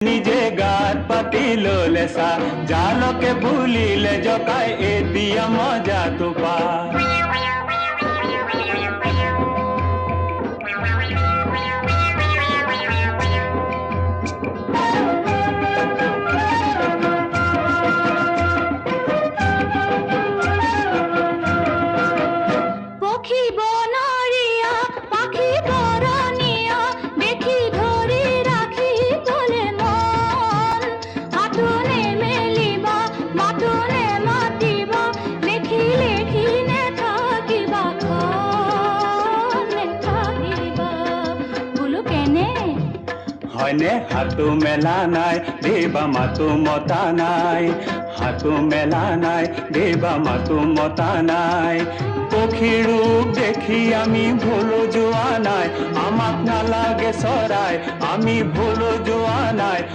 নিজে গাত পাতিল লেচা জালকে ভুলিলে জকাই এতিয়া মজা তোপা হয়নে হাতো মেলা নাই দেবা মাতো মতা নাই হাতো মেলা নাই দেবা মাতো মতা নাই পক্ষীৰ ৰূপ দেখি আমি ভুল যোৱা নাই আমাক নালাগে চৰাই আমি ভুল যোৱা নাই।